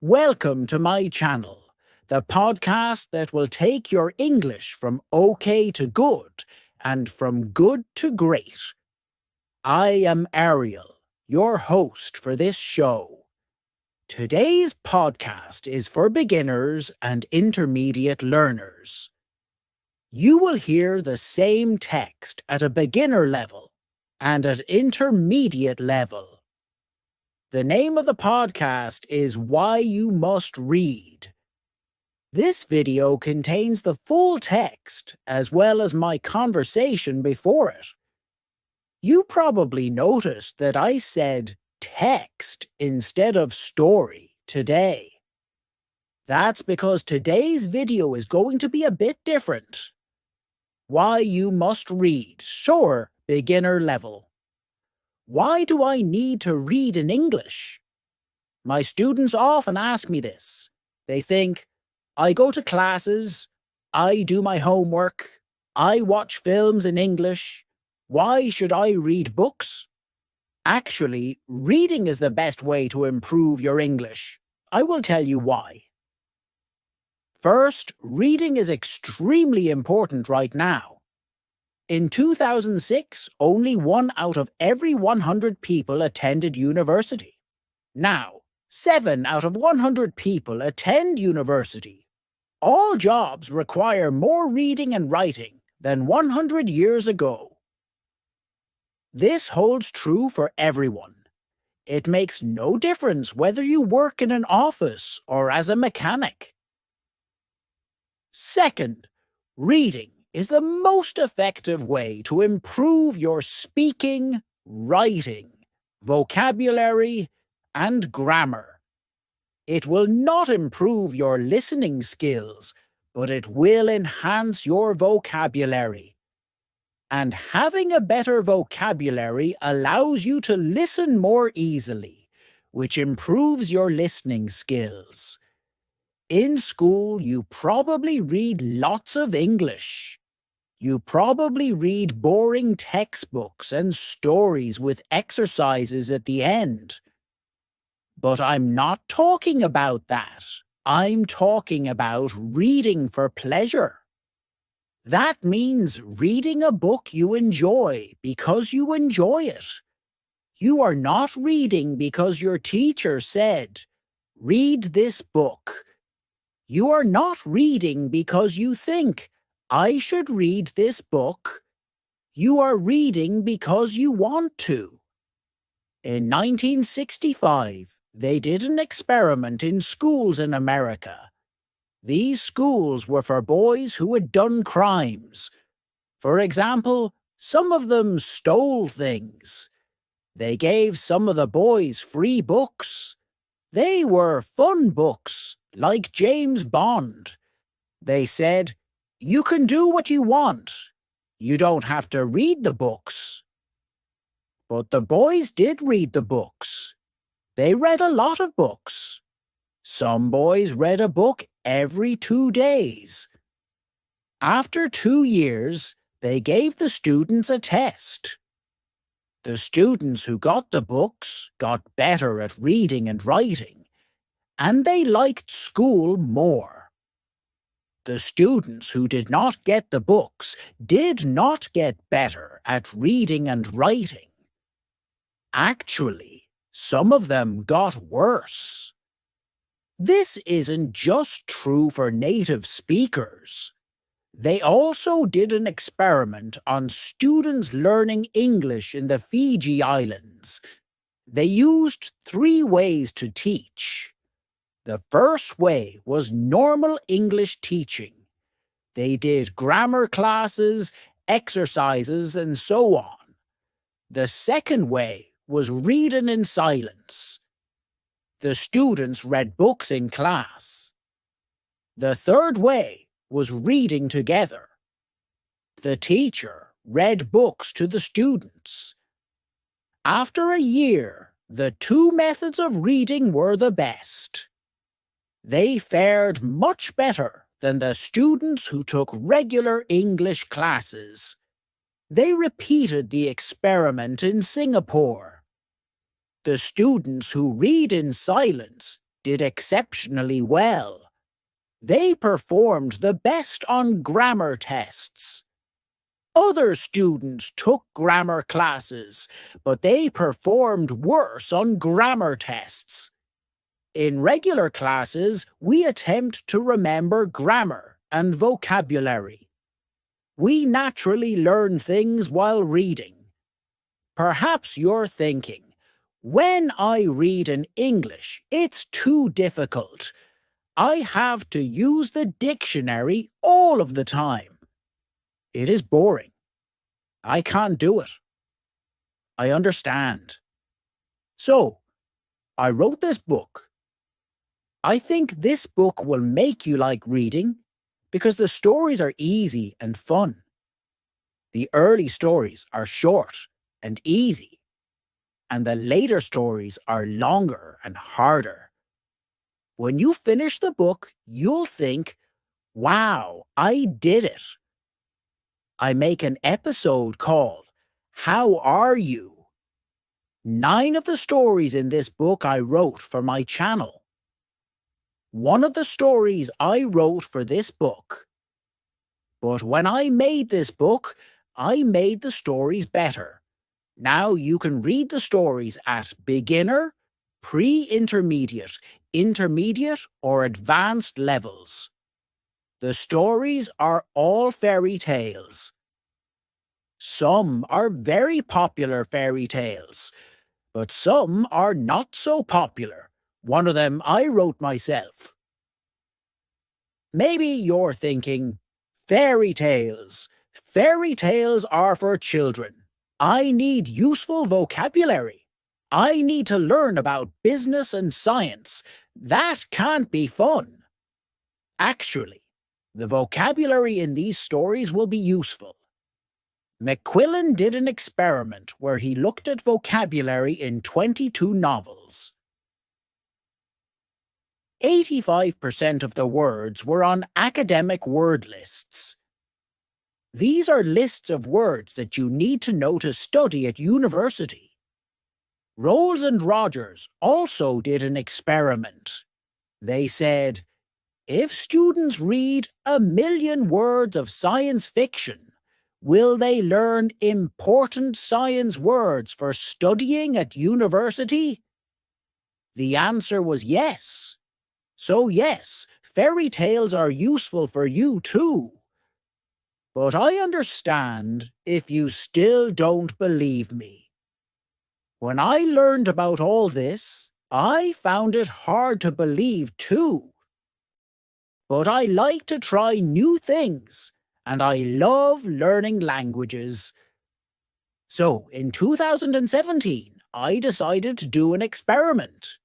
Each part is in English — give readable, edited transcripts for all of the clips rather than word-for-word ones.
Welcome to my channel, the podcast that will take your English from okay to good and from good to great. I am Ariel, your host for this show. Today's podcast is for beginners and intermediate learners. You will hear the same text at a beginner level and at intermediate level. The name of the podcast is Why You Must Read. This video contains the full text as well as my conversation before it. You probably noticed that I said text instead of story today. That's because today's video is going to be a bit different. Why you must read, sure, beginner level. Why do I need to read in English? My students often ask me this. They think, I go to classes, I do my homework, I watch films in English. Why should I read books? Actually, reading is the best way to improve your English. I will tell you why. First, reading is extremely important right now. In 2006, only 1 out of every 100 people attended university. Now, 7 out of 100 people attend university. All jobs require more reading and writing than 100 years ago. This holds true for everyone. It makes no difference whether you work in an office or as a mechanic. Second, reading is the most effective way to improve your speaking, writing, vocabulary, and grammar. It will not improve your listening skills, but it will enhance your vocabulary. And having a better vocabulary allows you to listen more easily, which improves your listening skills. In school, you probably read lots of English. You probably read boring textbooks and stories with exercises at the end. But I'm not talking about that. I'm talking about reading for pleasure. That means reading a book you enjoy because you enjoy it. You are not reading because your teacher said, "Read this book." You are not reading because you think, I should read this book. You are reading because you want to. In 1965, they did an experiment in schools in America. These schools were for boys who had done crimes. For example, some of them stole things. They gave some of the boys free books. They were fun books, like James Bond. They said, you can do what you want. You don't have to read the books. But the boys did read the books. They read a lot of books. Some boys read a book every 2 days. After 2 years, they gave the students a test. The students who got the books got better at reading and writing, and they liked school more. The students who did not get the books did not get better at reading and writing. Actually, some of them got worse. This isn't just true for native speakers. They also did an experiment on students learning English in the Fiji Islands. They used 3 ways to teach. The first way was normal English teaching. They did grammar classes, exercises, and so on. The second way was reading in silence. The students read books in class. The third way was reading together. The teacher read books to the students. After a year, the 2 methods of reading were the best. They fared much better than the students who took regular English classes. They repeated the experiment in Singapore. The students who read in silence did exceptionally well. They performed the best on grammar tests. Other students took grammar classes, but they performed worse on grammar tests. In regular classes, we attempt to remember grammar and vocabulary. We naturally learn things while reading. Perhaps you're thinking, when I read in English, it's too difficult. I have to use the dictionary all of the time. It is boring. I can't do it. I understand. So, I wrote this book. I think this book will make you like reading because the stories are easy and fun. The early stories are short and easy, and the later stories are longer and harder. When you finish the book, you'll think, wow, I did it. I make an episode called How Are You? 9 of the stories in this book I wrote for my channel. One of the stories I wrote for this book. But when I made this book, I made the stories better. Now you can read the stories at beginner, pre-intermediate, intermediate, or advanced levels. The stories are all fairy tales. Some are very popular fairy tales, but some are not so popular. One of them I wrote myself. Maybe you're thinking, fairy tales. Fairy tales are for children. I need useful vocabulary. I need to learn about business and science. That can't be fun. Actually, the vocabulary in these stories will be useful. Macquillan did an experiment where he looked at vocabulary in 22 novels. 85% of the words were on academic word lists. These are lists of words that you need to know to study at university. Rolls and Rogers also did an experiment. They said, if students read 1,000,000 words of science fiction, will they learn important science words for studying at university? The answer was yes. So yes, fairy tales are useful for you too. But I understand if you still don't believe me. When I learned about all this, I found it hard to believe too. But I like to try new things, and I love learning languages. So, in 2017, I decided to do an experiment.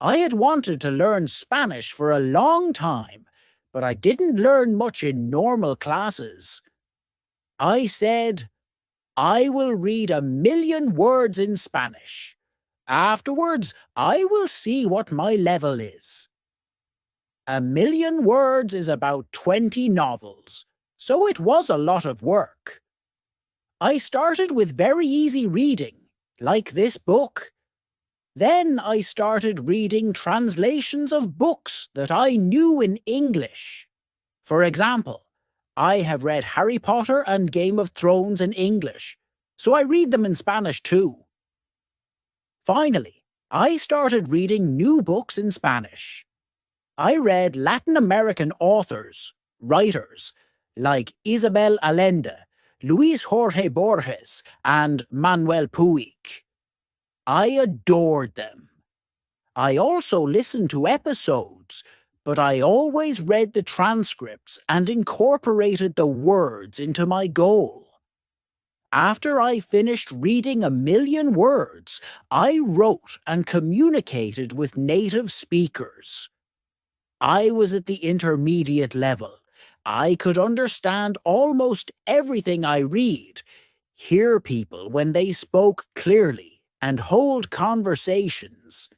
I had wanted to learn Spanish for a long time, but I didn't learn much in normal classes. I said, I will read 1,000,000 words in Spanish. Afterwards, I will see what my level is. 1,000,000 words is about 20 novels, so it was a lot of work. I started with very easy reading, like this book. Then I started reading translations of books that I knew in English. For example, I have read Harry Potter and Game of Thrones in English, so I read them in Spanish too. Finally, I started reading new books in Spanish. I read Latin American authors, writers, like Isabel Allende, Luis Jorge Borges, and Manuel Puig. I adored them. I also listened to episodes, but I always read the transcripts and incorporated the words into my goal. After I finished reading 1,000,000 words, I wrote and communicated with native speakers. I was at the intermediate level. I could understand almost everything I read, hear people when they spoke clearly, and hold conversations.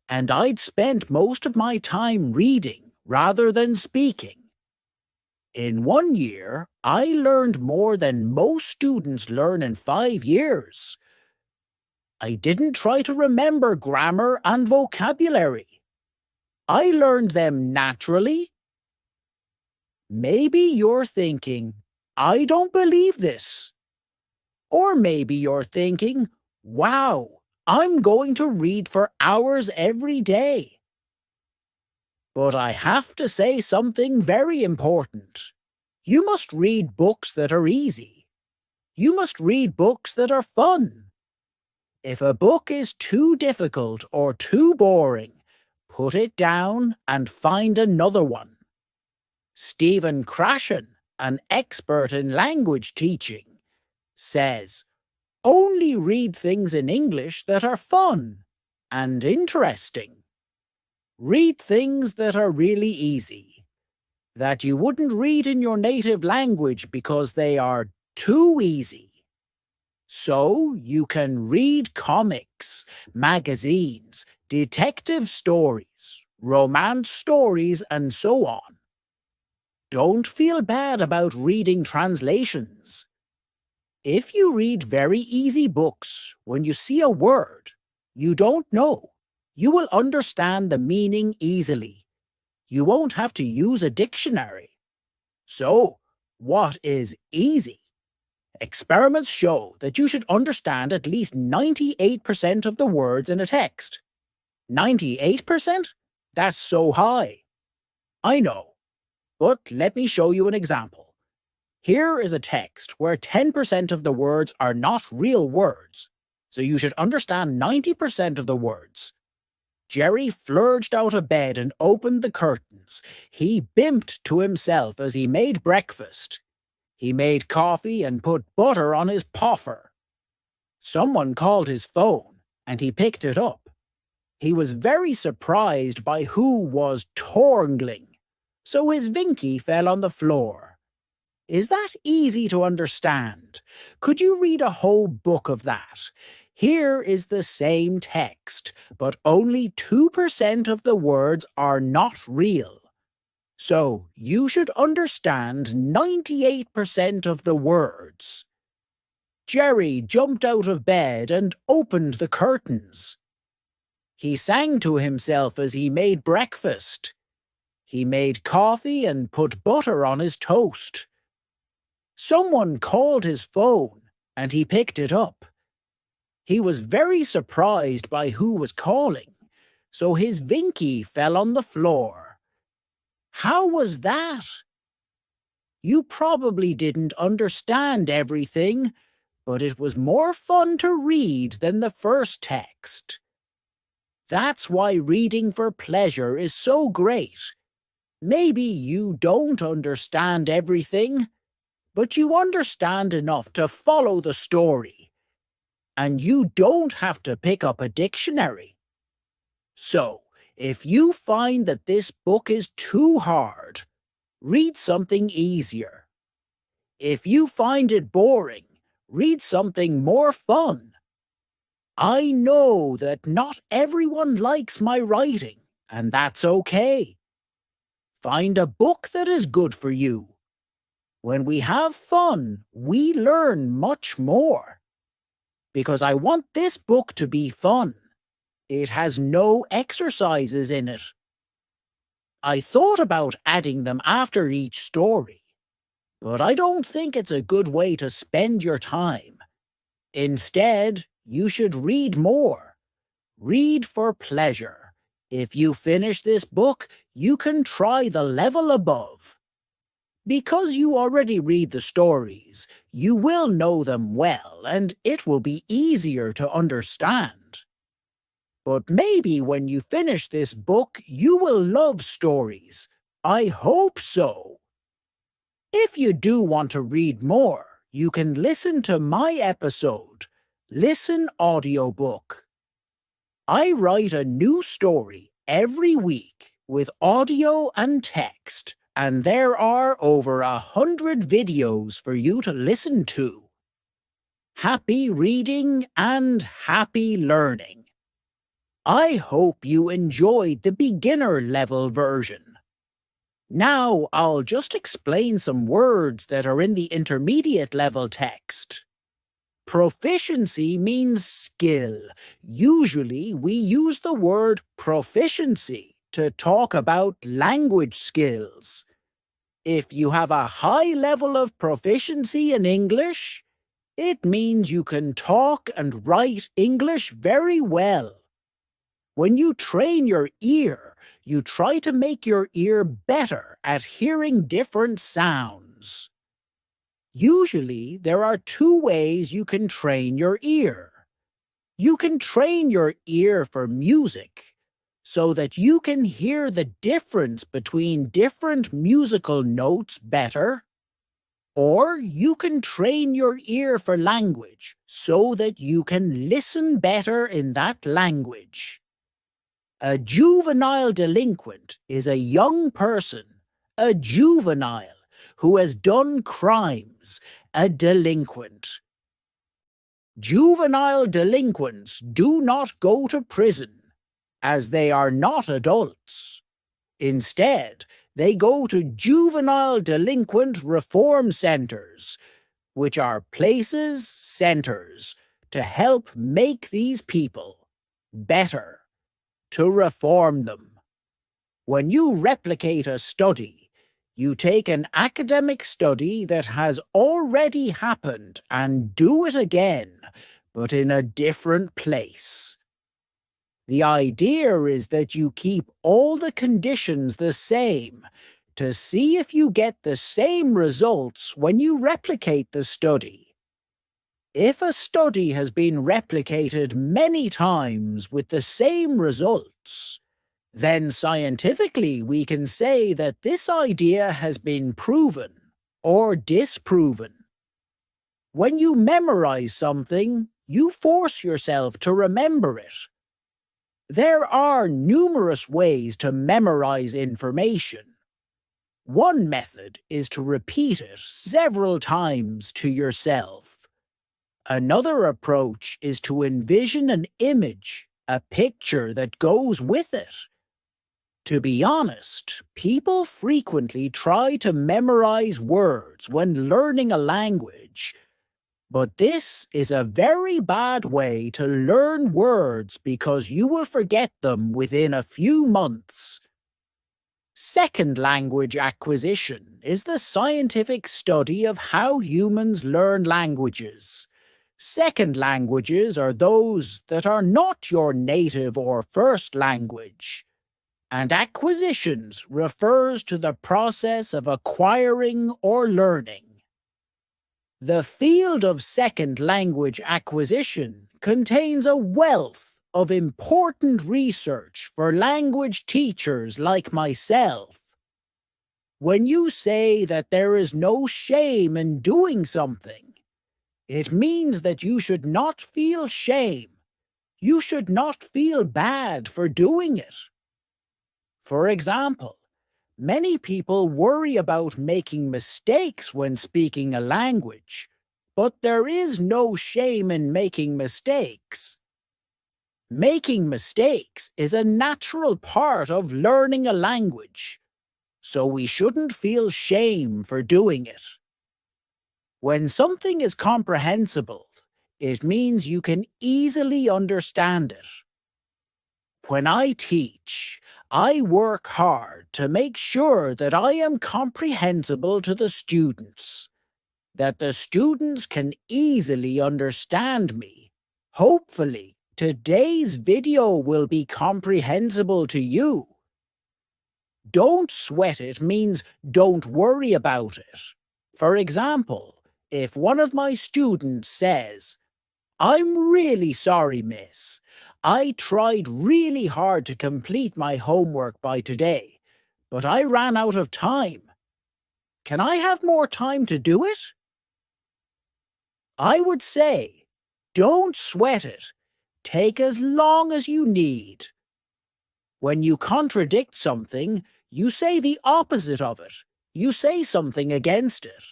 And I'd spent most of my time reading rather than speaking. In 1 year, I learned more than most students learn in 5 years. I didn't try to remember grammar and vocabulary. I learned them naturally. Maybe you're thinking, I don't believe this. Or maybe you're thinking, wow, I'm going to read for hours every day. But I have to say something very important. You must read books that are easy. You must read books that are fun. If a book is too difficult or too boring, put it down and find another one. Stephen Krashen, an expert in language teaching, says, only read things in English that are fun and interesting. Read things that are really easy, that you wouldn't read in your native language because they are too easy. So you can read comics, magazines, detective stories, romance stories, and so on. Don't feel bad about reading translations. If you read very easy books, when you see a word you don't know, you will understand the meaning easily. You won't have to use a dictionary. So, what is easy? Experiments show that you should understand at least 98% of the words in a text. 98%? That's so high. I know, but let me show you an example. Here is a text where 10% of the words are not real words, so you should understand 90% of the words. Jerry flurged out of bed and opened the curtains. He bimped to himself as he made breakfast. He made coffee and put butter on his poffer. Someone called his phone, and he picked it up. He was very surprised by who was torngling, so his Vinky fell on the floor. Is that easy to understand? Could you read a whole book of that? Here is the same text, but only 2% of the words are not real. So you should understand 98% of the words. Jerry jumped out of bed and opened the curtains. He sang to himself as he made breakfast. He made coffee and put butter on his toast. Someone called his phone, and he picked it up. He was very surprised by who was calling, so his Vinky fell on the floor. How was that? You probably didn't understand everything, but it was more fun to read than the first text. That's why reading for pleasure is so great. Maybe you don't understand everything, but you understand enough to follow the story. And you don't have to pick up a dictionary. So, if you find that this book is too hard, read something easier. If you find it boring, read something more fun. I know that not everyone likes my writing, and that's okay. Find a book that is good for you. When we have fun, we learn much more. Because I want this book to be fun. It has no exercises in it. I thought about adding them after each story, but I don't think it's a good way to spend your time. Instead, you should read more. Read for pleasure. If you finish this book, you can try the level above. Because you already read the stories, you will know them well, and it will be easier to understand. But maybe when you finish this book, you will love stories. I hope so. If you do want to read more, you can listen to my episode, Listen Audiobook. I write a new story every week with audio and text, and there are over 100 videos for you to listen to. Happy reading and happy learning. I hope you enjoyed the beginner level version. Now I'll just explain some words that are in the intermediate level text. Proficiency means skill. Usually we use the word proficiency to talk about language skills. If you have a high level of proficiency in English, it means you can talk and write English very well. When you train your ear, you try to make your ear better at hearing different sounds. Usually, there are two ways you can train your ear. You can train your ear for music, so that you can hear the difference between different musical notes better. Or you can train your ear for language, so that you can listen better in that language. A juvenile delinquent is a young person, a juvenile, who has done crimes, a delinquent. Juvenile delinquents do not go to prison, as they are not adults. Instead, they go to juvenile delinquent reform centers, which are places, centers, to help make these people better, to reform them. When you replicate a study, you take an academic study that has already happened and do it again, but in a different place. The idea is that you keep all the conditions the same to see if you get the same results when you replicate the study. If a study has been replicated many times with the same results, then scientifically we can say that this idea has been proven or disproven. When you memorize something, you force yourself to remember it. There are numerous ways to memorize information. One method is to repeat it several times to yourself. Another approach is to envision an image, a picture that goes with it. To be honest, people frequently try to memorize words when learning a language, but this is a very bad way to learn words because you will forget them within a few months. Second language acquisition is the scientific study of how humans learn languages. Second languages are those that are not your native or first language. And acquisitions refers to the process of acquiring or learning. The field of second language acquisition contains a wealth of important research for language teachers like myself. When you say that there is no shame in doing something, it means that you should not feel shame. You should not feel bad for doing it. For example, many people worry about making mistakes when speaking a language, but there is no shame in making mistakes. Making mistakes is a natural part of learning a language, so we shouldn't feel shame for doing it. When something is comprehensible, it means you can easily understand it. When I teach, I work hard to make sure that I am comprehensible to the students, that the students can easily understand me. Hopefully, today's video will be comprehensible to you. Don't sweat it means don't worry about it. For example, if one of my students says, "I'm really sorry, miss. I tried really hard to complete my homework by today, but I ran out of time. Can I have more time to do it?" I would say, don't sweat it. Take as long as you need. When you contradict something, you say the opposite of it. You say something against it.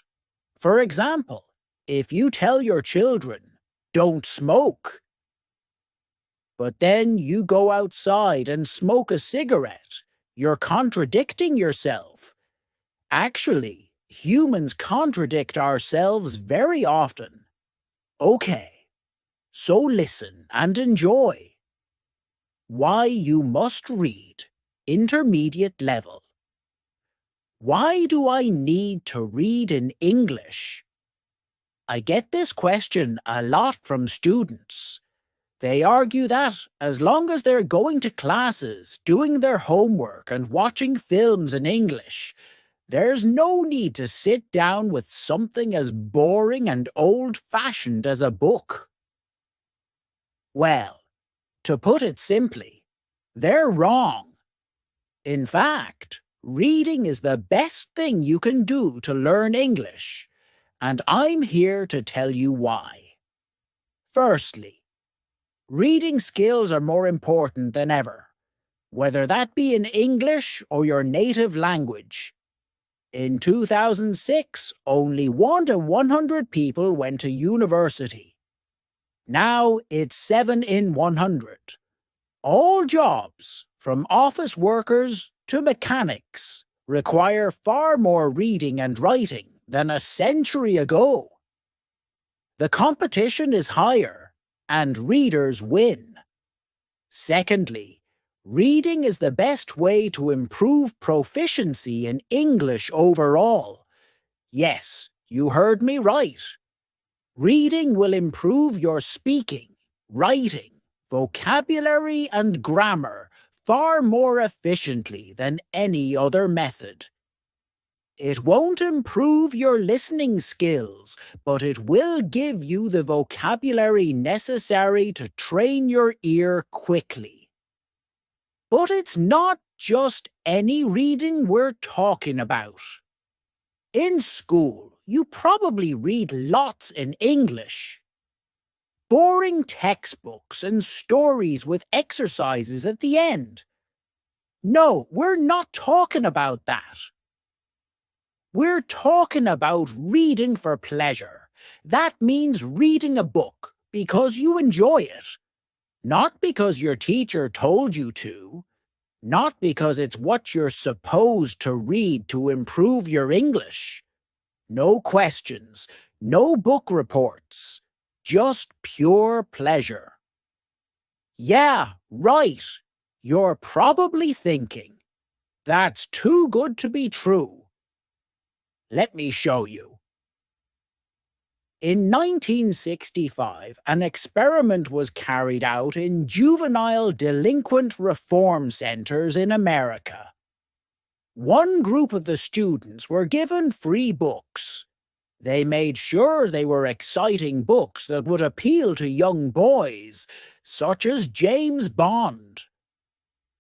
For example, if you tell your children, "Don't smoke," but then you go outside and smoke a cigarette, you're contradicting yourself. Actually, humans contradict ourselves very often. Okay, so listen and enjoy. Why you must read. intermediate level. Why do I need to read in English? I get this question a lot from students. They argue that, as long as they're going to classes, doing their homework and watching films in English, there's no need to sit down with something as boring and old-fashioned as a book. Well, to put it simply, they're wrong. In fact, reading is the best thing you can do to learn English, and I'm here to tell you why. Firstly, reading skills are more important than ever, whether that be in English or your native language. In 2006, only 1 to 100 people went to university. Now it's 7 in 100. All jobs, from office workers to mechanics, require far more reading and writing than a century ago. The competition is higher, and readers win. Secondly, reading is the best way to improve proficiency in English overall. Yes, you heard me right. Reading will improve your speaking, writing, vocabulary and grammar far more efficiently than any other method. It won't improve your listening skills, but it will give you the vocabulary necessary to train your ear quickly. But it's not just any reading we're talking about. In school, you probably read lots in English. Boring textbooks and stories with exercises at the end. No, we're not talking about that. We're talking about reading for pleasure. That means reading a book because you enjoy it. Not because your teacher told you to. Not because it's what you're supposed to read to improve your English. No questions, no book reports. Just pure pleasure. Yeah, right. You're probably thinking, that's too good to be true. Let me show you. In 1965, an experiment was carried out in juvenile delinquent reform centers in America. One group of the students were given free books. They made sure they were exciting books that would appeal to young boys, such as James Bond.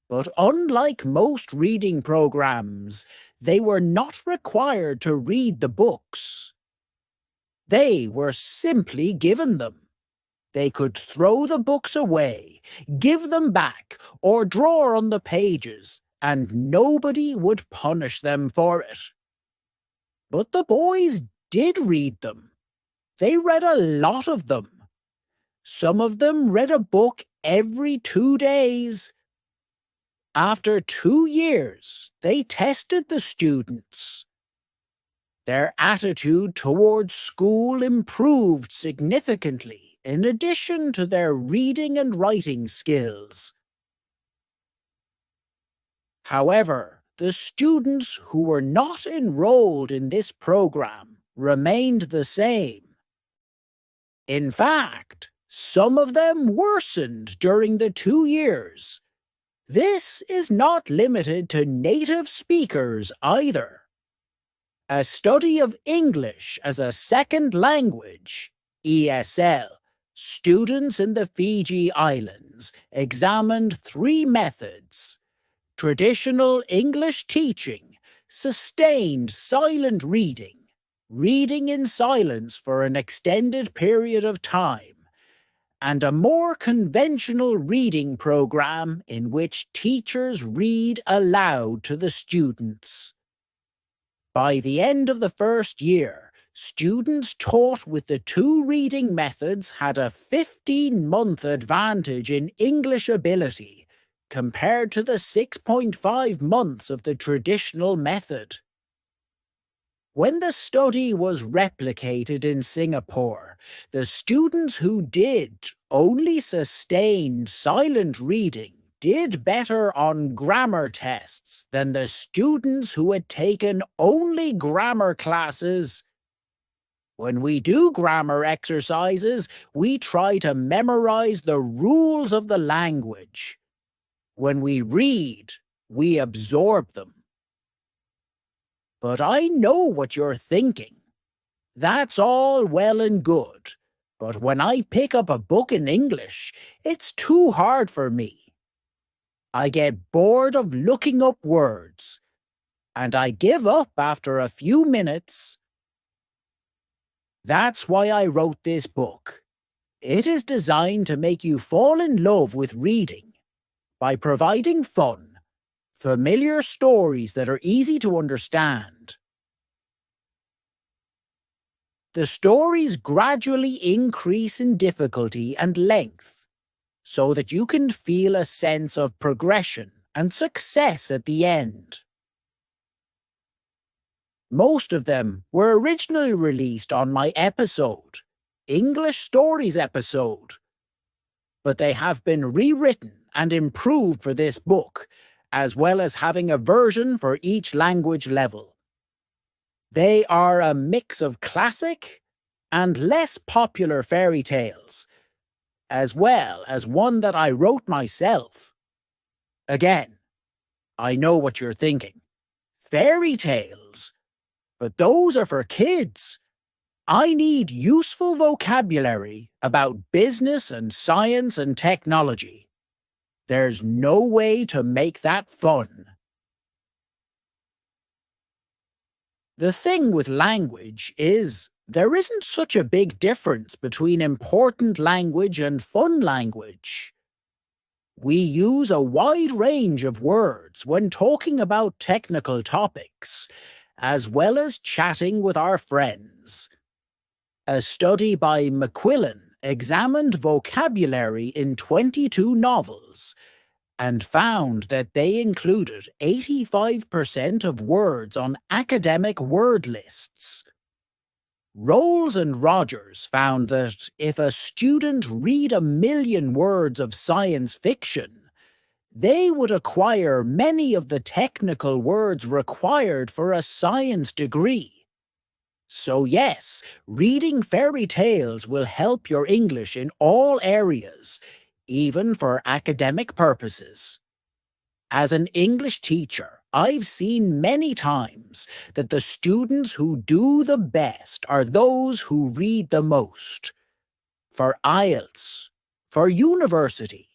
But unlike most reading programs, they were not required to read the books. They were simply given them. They could throw the books away, give them back, or draw on the pages, and nobody would punish them for it. But the boys did read them. They read a lot of them. Some of them read a book every 2 days. After 2 years, they tested the students. Their attitude towards school improved significantly in addition to their reading and writing skills. However, the students who were not enrolled in this program remained the same. In fact, some of them worsened during the 2 years. This is not limited to native speakers either. A study of English as a second language, ESL, students in the Fiji Islands examined 3 methods: traditional English teaching, sustained silent reading, reading in silence for an extended period of time, and a more conventional reading program in which teachers read aloud to the students. By the end of the first year, students taught with the 2 reading methods had a 15-month advantage in English ability compared to the 6.5 months of the traditional method. When the study was replicated in Singapore, the students who did only sustained silent reading did better on grammar tests than the students who had taken only grammar classes. When we do grammar exercises, we try to memorize the rules of the language. When we read, we absorb them. But I know what you're thinking. That's all well and good, but when I pick up a book in English, it's too hard for me. I get bored of looking up words, and I give up after a few minutes. That's why I wrote this book. It is designed to make you fall in love with reading by providing fun, familiar stories that are easy to understand. The stories gradually increase in difficulty and length, so that you can feel a sense of progression and success at the end. Most of them were originally released on my episode, English Stories episode, but they have been rewritten and improved for this book, as well as having a version for each language level. They are a mix of classic and less popular fairy tales, as well as one that I wrote myself. Again, I know what you're thinking. Fairy tales? But those are for kids. I need useful vocabulary about business and science and technology. There's no way to make that fun. The thing with language is there isn't such a big difference between important language and fun language. We use a wide range of words when talking about technical topics, as well as chatting with our friends. A study by McQuillan examined vocabulary in 22 novels and found that they included 85% of words on academic word lists. Rolls and Rogers found that if a student read 1,000,000 words of science fiction, they would acquire many of the technical words required for a science degree. So yes, reading fairy tales will help your English in all areas, even for academic purposes. As an English teacher, I've seen many times that the students who do the best are those who read the most. For IELTS, for university,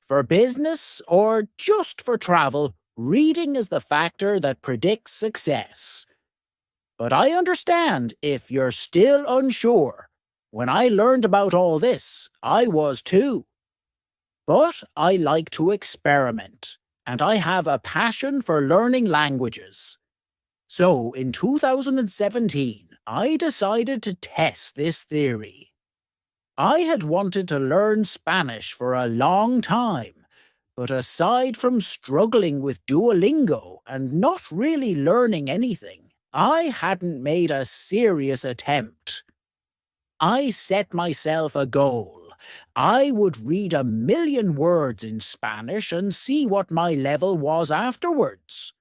for business, or just for travel, reading is the factor that predicts success. But I understand if you're still unsure. When I learned about all this, I was too. But I like to experiment, and I have a passion for learning languages. So in 2017, I decided to test this theory. I had wanted to learn Spanish for a long time, but aside from struggling with Duolingo and not really learning anything, I hadn't made a serious attempt. I set myself a goal. I would read 1,000,000 words in Spanish and see what my level was afterwards.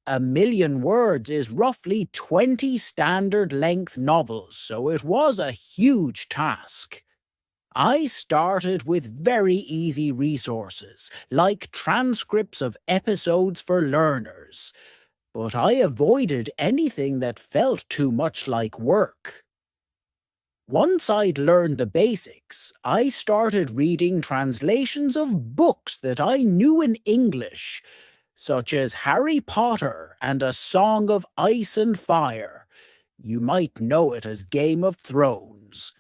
1,000,000 words is roughly 20 standard-length novels, so it was a huge task. I started with very easy resources, like transcripts of episodes for learners, but I avoided anything that felt too much like work. Once I'd learned the basics, I started reading translations of books that I knew in English, such as Harry Potter and A Song of Ice and Fire. You might know it as Game of Thrones.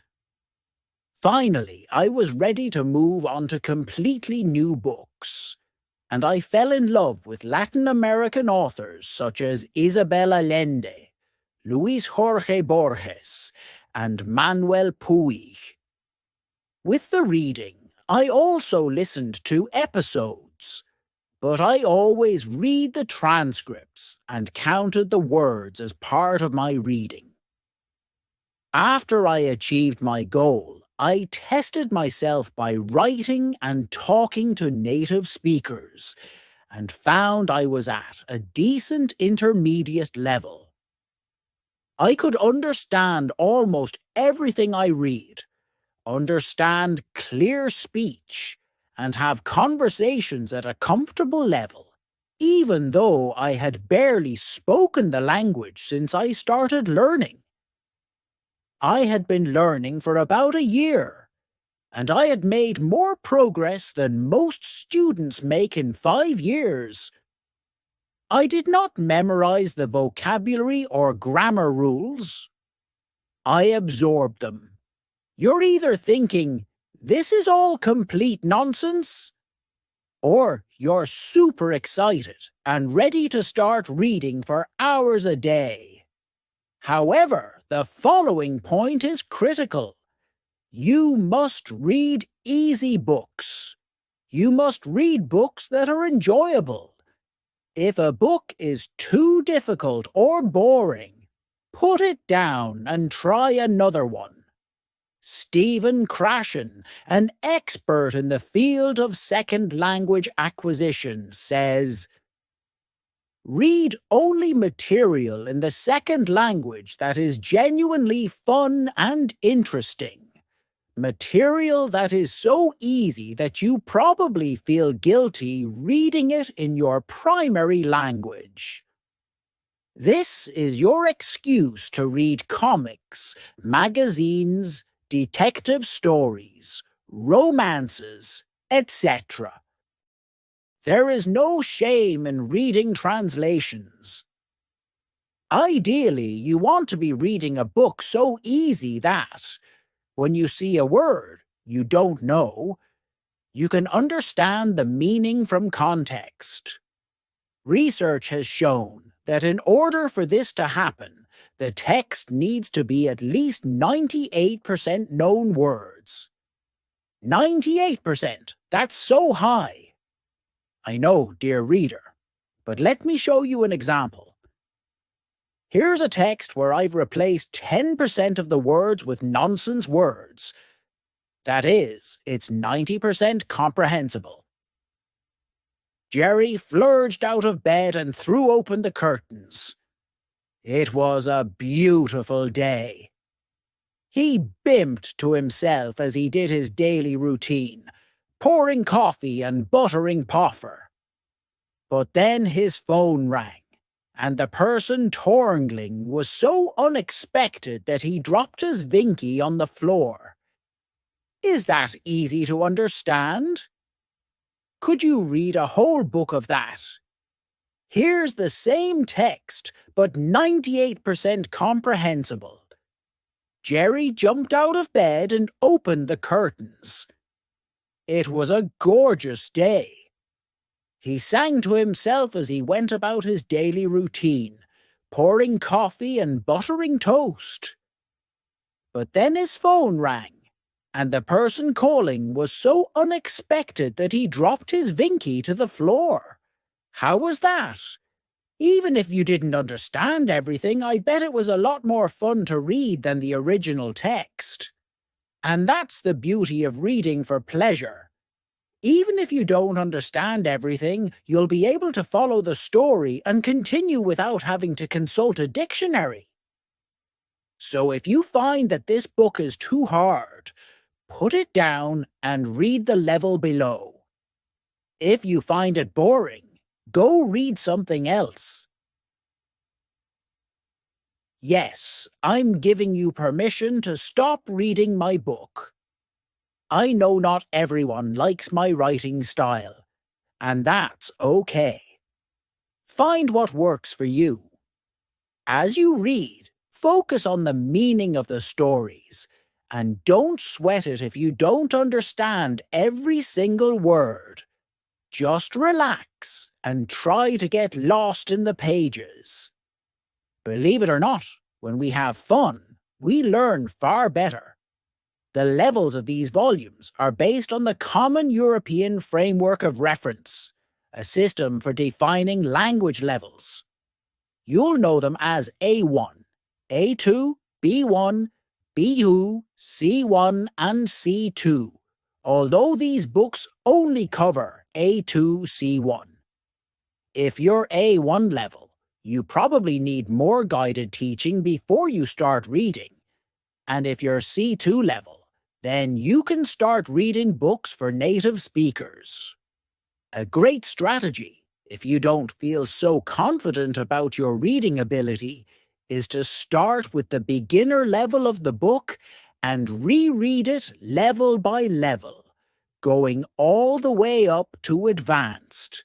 Finally, I was ready to move on to completely new books, and I fell in love with Latin American authors such as Isabel Allende, Luis Jorge Borges, and Manuel Puig. With the reading, I also listened to episodes, but I always read the transcripts and counted the words as part of my reading. After I achieved my goal, I tested myself by writing and talking to native speakers, and found I was at a decent intermediate level. I could understand almost everything I read, understand clear speech, and have conversations at a comfortable level, even though I had barely spoken the language since I started learning. I had been learning for about a year, and I had made more progress than most students make in 5 years. I did not memorize the vocabulary or grammar rules. I absorbed them. You're either thinking, this is all complete nonsense, or you're super excited and ready to start reading for hours a day. However, the following point is critical. You must read easy books. You must read books that are enjoyable. If a book is too difficult or boring, put it down and try another one. Stephen Krashen, an expert in the field of second language acquisition, says, read only material in the second language that is genuinely fun and interesting. Material that is so easy that you probably feel guilty reading it in your primary language. This is your excuse to read comics, magazines, detective stories, romances, etc. There is no shame in reading translations. Ideally, you want to be reading a book so easy that, when you see a word you don't know, you can understand the meaning from context. Research has shown that in order for this to happen, the text needs to be at least 98% known words. 98%! That's so high! I know, dear reader, but let me show you an example. Here's a text where I've replaced 10% of the words with nonsense words. That is, it's 90% comprehensible. Jerry flurried out of bed and threw open the curtains. It was a beautiful day. He bimped to himself as he did his daily routine, pouring coffee and buttering poffer. But then his phone rang, and the person torngling was so unexpected that he dropped his Vinky on the floor. Is that easy to understand? Could you read a whole book of that? Here's the same text, but 98% comprehensible. Jerry jumped out of bed and opened the curtains. It was a gorgeous day. He sang to himself as he went about his daily routine, pouring coffee and buttering toast. But then his phone rang, and the person calling was so unexpected that he dropped his Vinky to the floor. How was that? Even if you didn't understand everything, I bet it was a lot more fun to read than the original text. And that's the beauty of reading for pleasure. Even if you don't understand everything, you'll be able to follow the story and continue without having to consult a dictionary. So if you find that this book is too hard, put it down and read the level below. If you find it boring, go read something else. Yes, I'm giving you permission to stop reading my book. I know not everyone likes my writing style, and that's okay. Find what works for you. As you read, focus on the meaning of the stories, and don't sweat it if you don't understand every single word. Just relax and try to get lost in the pages. Believe it or not, when we have fun, we learn far better. The levels of these volumes are based on the Common European Framework of Reference, a system for defining language levels. You'll know them as A1, A2, B1, B2, C1 and C2, although these books only cover A2, C1. If you're A1 level, you probably need more guided teaching before you start reading. And if you're C2 level, then you can start reading books for native speakers. A great strategy, if you don't feel so confident about your reading ability, is to start with the beginner level of the book and reread it level by level, going all the way up to advanced.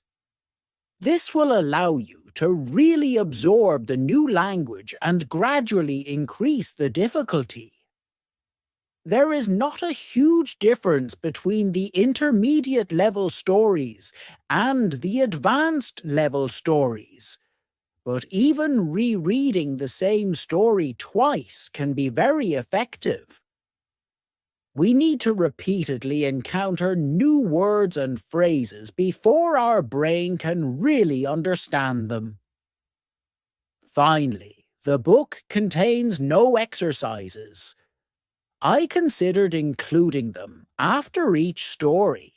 This will allow you to really absorb the new language and gradually increase the difficulty. There is not a huge difference between the intermediate level stories and the advanced level stories, but even rereading the same story twice can be very effective. We need to repeatedly encounter new words and phrases before our brain can really understand them. Finally, the book contains no exercises. I considered including them after each story,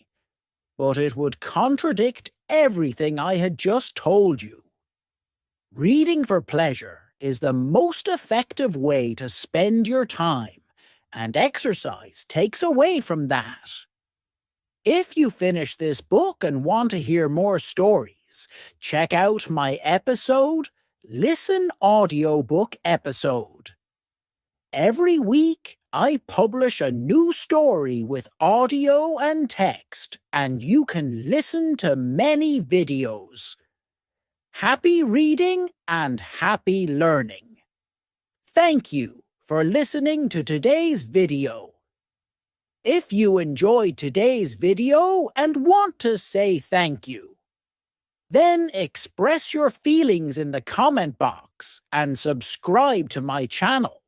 but it would contradict everything I had just told you. Reading for pleasure is the most effective way to spend your time, and exercise takes away from that. If you finish this book and want to hear more stories, check out my Listen audiobook episode. Every week, I publish a new story with audio and text, and you can listen to many videos. Happy reading and happy learning. Thank you for listening to today's video. If you enjoyed today's video and want to say thank you, then express your feelings in the comment box and subscribe to my channel.